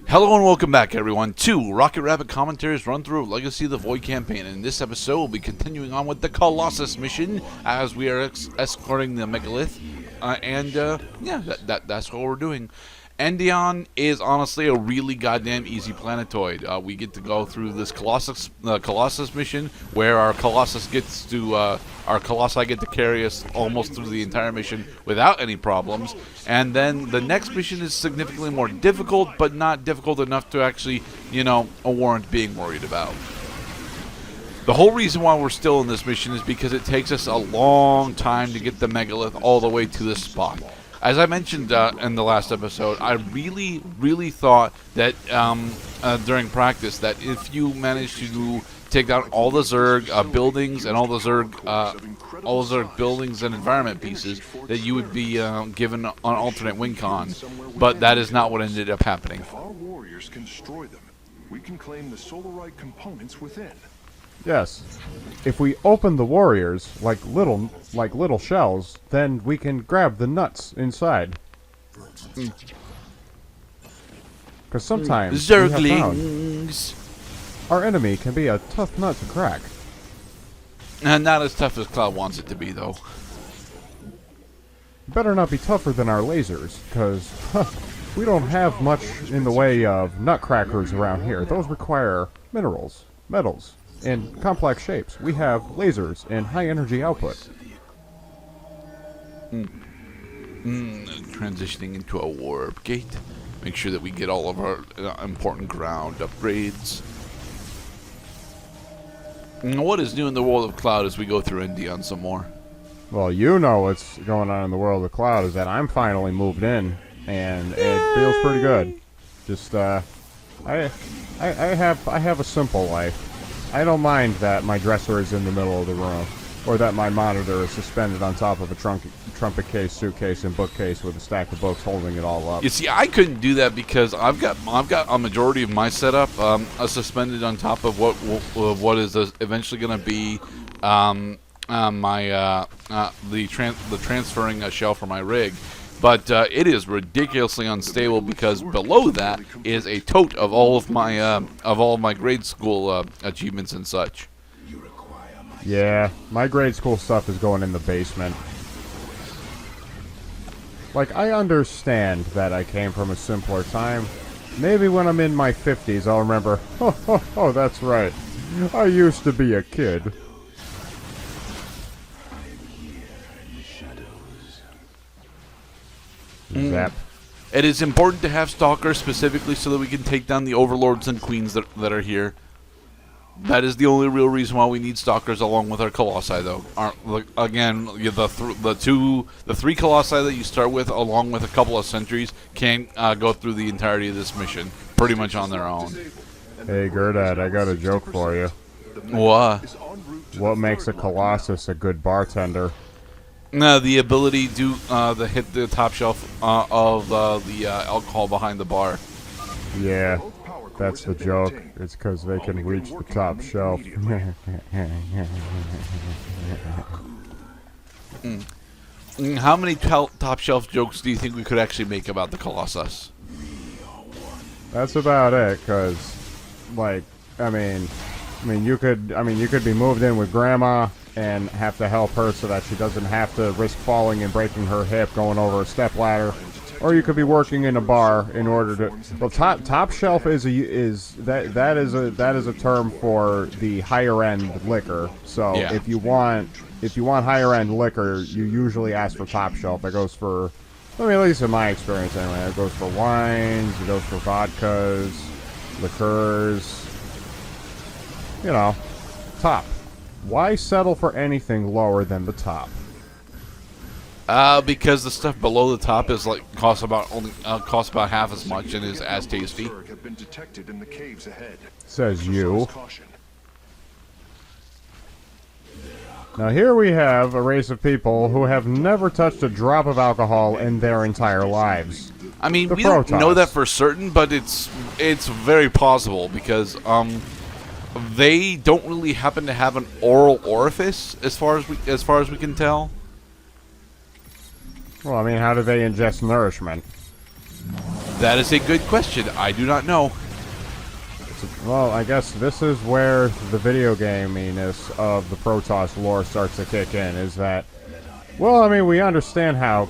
Hello and welcome back, everyone, to Rocket Rabbit Commentaries run through Legacy of the Void campaign. And in this episode, we'll be continuing on with the Colossus mission as we are escorting the Megalith. That's what we're doing. Endion is honestly a really goddamn easy planetoid. We get to go through this Colossus mission, where our Colossi get to carry us almost through the entire mission without any problems. And then the next mission is significantly more difficult, but not difficult enough to actually, warrant being worried about. The whole reason why we're still in this mission is because it takes us a long time to get the Megalith all the way to this spot. As I mentioned in the last episode, I really thought that during practice that if you managed to take down all the Zerg buildings and all the Zerg buildings and environment pieces, that you would be given an alternate win con. But that is not what ended up happening. If our warriors can destroy them, we can claim the solarite components within. Yes. If we open the warriors like little shells, then we can grab the nuts inside. Because sometimes we have found our enemy can be a tough nut to crack. And not as tough as Cloud wants it to be, though. Better not be tougher than our lasers, because we don't have much in the way of nutcrackers around here. Those require minerals, metals, and complex shapes. We have lasers and high energy output. Transitioning into a warp gate. Make sure that we get all of our important ground upgrades. And what is new in the world of Cloud as we go through Endion some more? Well, you know what's going on in the world of Cloud is that I'm finally moved in, and it feels pretty good. Just I have a simple life. I don't mind that my dresser is in the middle of the room, or that my monitor is suspended on top of a trumpet case, suitcase, and bookcase with a stack of books holding it all up. You see, I couldn't do that because I've got a majority of my setup suspended on top of what is eventually going to be the transferring shelf for my rig. But it is ridiculously unstable because below that is a tote of all of my grade school achievements and such. Yeah, my grade school stuff is going in the basement. Like, I understand that I came from a simpler time. Maybe when I'm in my 50s I'll remember, oh, that's right. I used to be a kid. Zap. It is important to have stalkers specifically so that we can take down the overlords and queens that are here. That is the only real reason why we need stalkers along with our colossi, though. Again, the three colossi that you start with, along with a couple of sentries, can go through the entirety of this mission pretty much on their own. Hey, Gerdad, I got a joke for you. What? What makes a colossus a good bartender? The ability to hit the top shelf of the alcohol behind the bar. Yeah, that's the joke. It's because they can reach the top shelf. How many top shelf jokes do you think we could actually make about the Colossus? That's about it. Because, you could be moved in with Grandma and have to help her so that she doesn't have to risk falling and breaking her hip going over a stepladder, or you could be working in a bar in order to. Well, top shelf is a term for the higher end liquor. So yeah. if you want higher end liquor, you usually ask for top shelf. That goes for, at least in my experience anyway. It goes for wines, it goes for vodkas, liqueurs. Top. Why settle for anything lower than the top? Because the stuff below the top is costs about half as much and is as tasty. Says you. Now here we have a race of people who have never touched a drop of alcohol in their entire lives. I mean, we protoss. don't know that for certain, but it's very plausible because they don't really happen to have an oral orifice as far as we can tell. Well, how do they ingest nourishment? That is a good question. I do not know. Well, I guess this is where the video gaminess of the Protoss lore starts to kick in. Is that, well, I mean, we understand how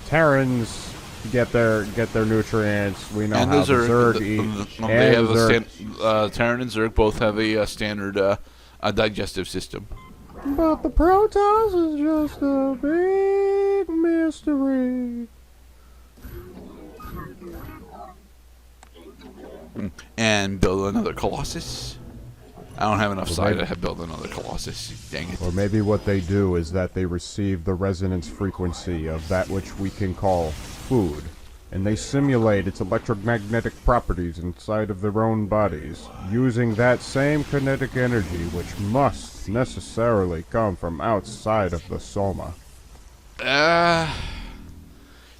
Terrans get their nutrients. We know And how the the Zerg eat. they have Zerg. Terran and Zerg both have a standard digestive system. But the Protoss is just a big mystery. And build another Colossus. I don't have enough psi to build another Colossus. Dang it. Or maybe what they do is that they receive the resonance frequency of that which we can call food, and they simulate its electromagnetic properties inside of their own bodies, using that same kinetic energy which must necessarily come from outside of the soma.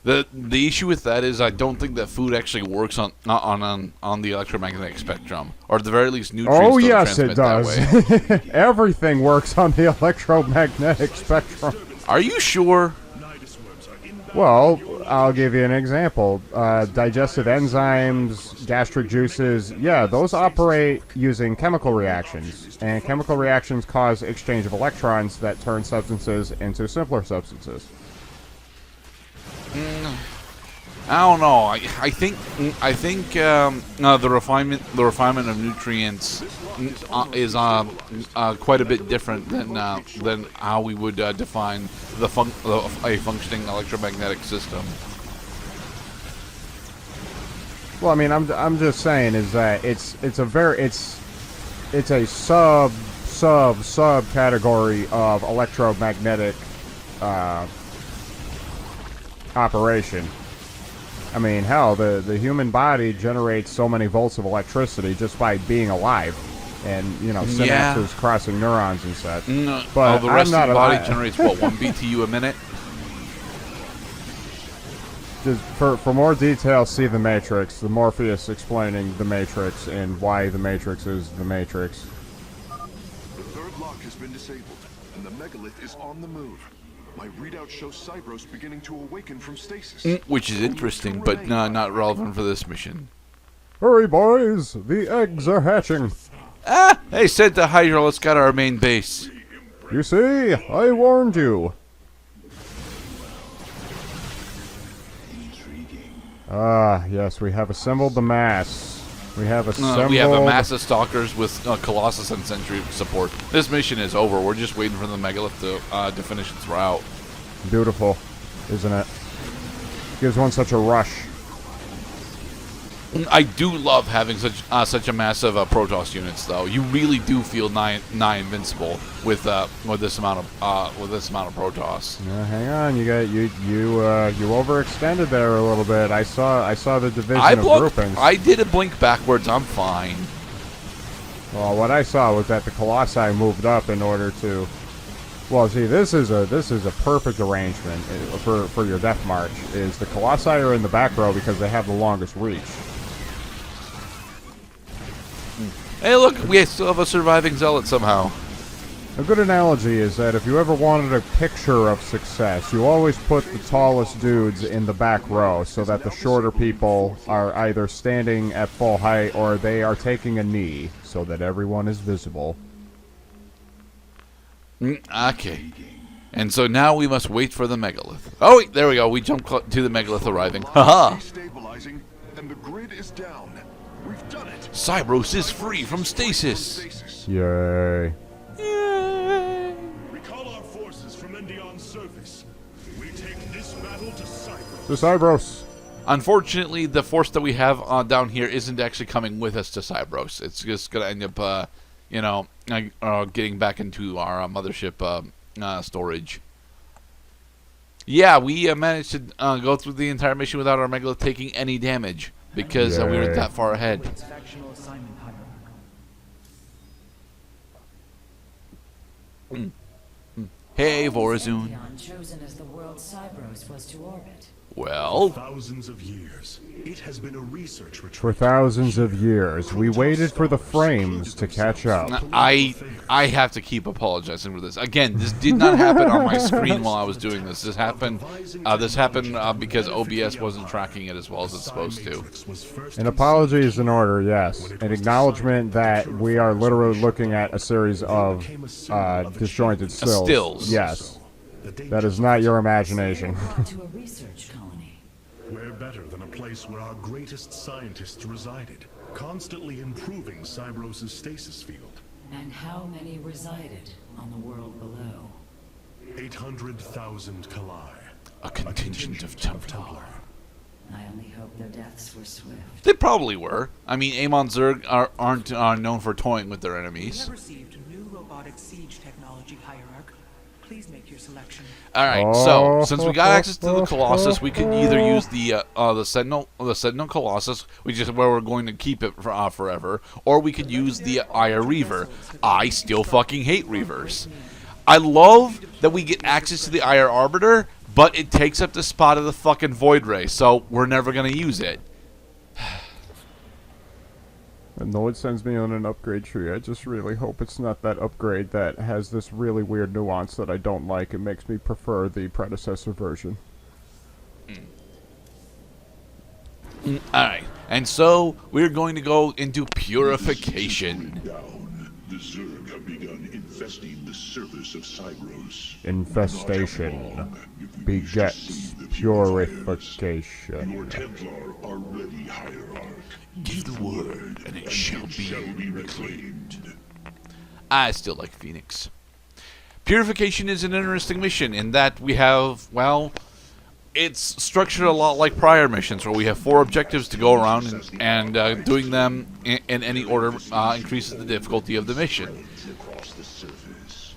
The issue with that is I don't think that food actually works on the electromagnetic spectrum, or at the very least nutrients. Oh don't yes, it transmit that does. way. Everything works on the electromagnetic spectrum. Are you sure? Well, I'll give you an example. Digestive enzymes, gastric juices, yeah, those operate using chemical reactions. And chemical reactions cause exchange of electrons that turn substances into simpler substances. I don't know. I think the refinement of nutrients is quite a bit different than how we would define a functioning electromagnetic system. Well, I mean, I'm just saying is that it's a sub category of electromagnetic operation. I mean, hell, the human body generates so many volts of electricity just by being alive, and synapses crossing neurons and such. But the rest of the body alive. generates what, 1 BTU a minute? Just for more details, see The Matrix. The Morpheus explaining The Matrix and why The Matrix is The Matrix. The third lock has been disabled, and the Megalith is on the move. My readout shows Cybros beginning to awaken from stasis. Which is interesting, but not relevant for this mission. Hurry, boys! The eggs are hatching. Ah! Hey, send the Hydra. Let's get our main base. You see, I warned you. Ah, yes, we have assembled the mass. We have assembled... we have a mass of stalkers with Colossus and Sentry support. This mission is over. We're just waiting for the Megalith to finish its route. Beautiful, isn't it? Gives one such a rush. I do love having such a massive Protoss units, though. You really do feel nigh invincible with this amount of Protoss. Hang on, you overextended there a little bit. I saw the division of groupings. I did a blink backwards. I'm fine. Well, what I saw was that the Colossi moved up in order to. Well, see, this is a perfect arrangement for your death march. Is the Colossi are in the back row because they have the longest reach. Hey, look, we still have a surviving zealot somehow. A good analogy is that if you ever wanted a picture of success, you always put the tallest dudes in the back row so that the shorter people are either standing at full height or they are taking a knee so that everyone is visible. Okay. And so now we must wait for the Megalith. Oh, wait, there we go. We jumped to the Megalith arriving. Haha! Destabilizing, and the grid is down. We've done it. Cybros is free from stasis. Yay. Yay! Recall our forces from Endion's surface. We take this battle to Cybros. To Cybros. Unfortunately, the force that we have down here isn't actually coming with us to Cybros. It's just going to end up, getting back into our mothership storage. Yeah, we managed to go through the entire mission without our Megalith taking any damage because we were that far ahead. Hey, Vorazun. Chosen as the world Cybros was to orbit. Well, Thousands of years, it has been a research retreat. For thousands of years, we waited for the frames to catch up. I have to keep apologizing for this. Again, this did not happen on my screen while I was doing this. This happened because OBS wasn't tracking it as well as it's supposed to. An apology is in order, yes. An acknowledgement that we are literally looking at a series of disjointed stills. Stills. Yes. That is not your imagination. To a research colony. Where better than a place where our greatest scientists resided, constantly improving Cybros' stasis field. And how many resided on the world below? 800,000 Kalai. A contingent of Templar. I only hope their deaths were swift. They probably were. I mean, Amon Zerg aren't known for toying with their We enemies. have received new robotic siege technology, Hierarch. Please make your selection. All right, so since we got access to the Colossus, we can either use the Sentinel Colossus, which is where we're going to keep it for, forever, or we could use the Ire Reaver. I still fucking hate Reavers. I love that we get access to the Ire Arbiter, but it takes up the spot of the fucking Void Ray, so we're never gonna use it. And though it sends me on an upgrade tree, I just really hope it's not that upgrade that has this really weird nuance that I don't like. It makes me prefer the predecessor version. Alright, and so we're going to go into Purification. Down, the Zerg have begun infesting the surface of Cybros. Infestation If we wish to begets see the purifiers, purification. Your Templar are ready, Hierarch. Give the word, and it shall be reclaimed. I still like Phoenix. Purification is an interesting mission in that we have, well, it's structured a lot like prior missions where we have 4 objectives to go around and doing them in any order increases the difficulty of the mission. Across the surface.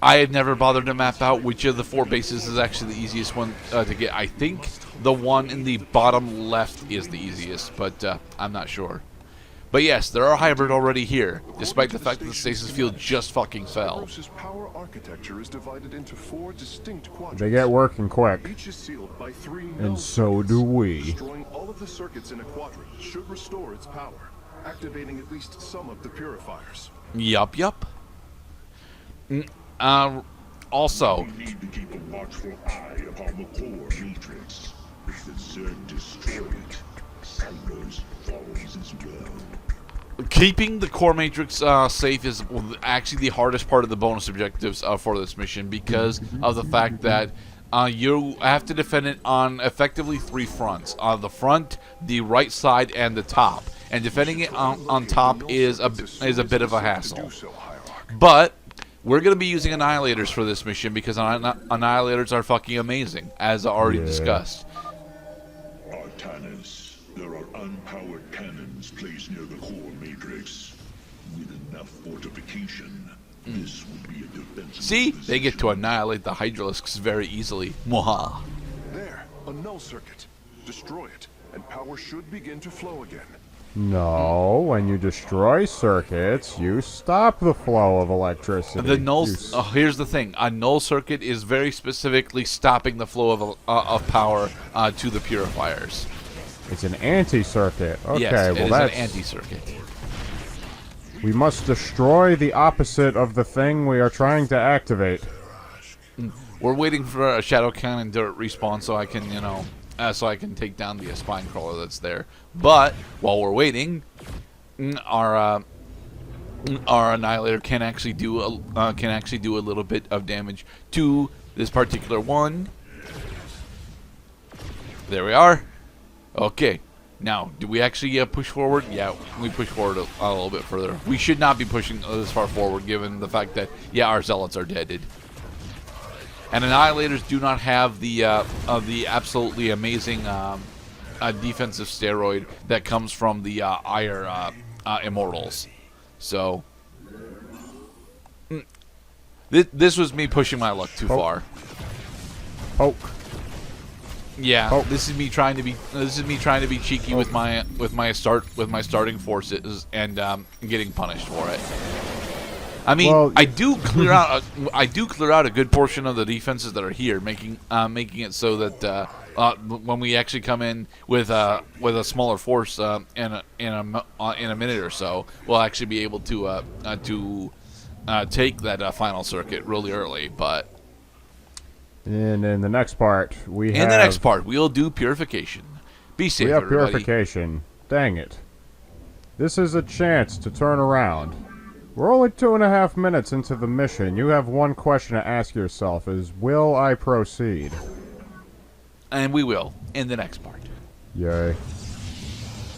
I had never bothered to map out which of the 4 bases is actually the easiest one to get. I think the one in the bottom left is the easiest, but I'm not sure. But yes, there are hybrid already here, despite the fact that the stasis field just fucking fell. Cybros' power architecture is divided into 4 distinct quadrants. They get working quick. Each is sealed by 3 null And so do circuits. we. Destroying all of the circuits in a quadrant should restore its power, activating at least some of the purifiers. Yup. Also, We need to keep a watchful eye upon the core matrix. If the Zerg destroy it, Cybros falls as well. keeping the core matrix safe is actually the hardest part of the bonus objectives for this mission because of the fact that you have to defend it on effectively 3 fronts. On the front, the right side, and the top. And defending it on top is a bit of a hassle. But we're going to be using Annihilators for this mission because Annihilators are fucking amazing, as already discussed. Artanis, there are unpowered cannons placed near the core matrix. With enough fortification, this would be a defensible See? position. They get to annihilate the Hydralisks very easily. Mwaha. There, a null circuit. Destroy it, and power should begin to flow again. No, when you destroy circuits, you stop the flow of electricity. The null. Here's the thing: a null circuit is very specifically stopping the flow of power to the purifiers. It's an anti-circuit. Okay, Yes, well it is that's... an anti-circuit. We must destroy the opposite of the thing we are trying to activate. We're waiting for a Shadow Cannon to respawn so I can, so I can take down the spine crawler that's there. But while we're waiting, our Annihilator can actually do a little bit of damage to this particular one. There we are. Okay. Now, do we actually push forward? Yeah, we push forward a little bit further. We should not be pushing this far forward, given the fact that our zealots are deaded. And Annihilators do not have the absolutely amazing defensive steroid that comes from the Ire Immortals. So, this was me pushing my luck too far. Poke. Yeah, this is me trying to be cheeky with my starting forces and getting punished for it. I mean, Well, I do clear out. I do clear out a good portion of the defenses that are here, making it so that when we actually come in with a smaller force in a minute or so, we'll actually be able to take that final circuit really early. But And in the next part, we have... in the next part, we'll do purification. Be safe, We have everybody. purification. Dang it. This is a chance to turn around. We're only 2.5 minutes into the mission. You have one question to ask yourself is, will I proceed? And we will in the next part. Yay.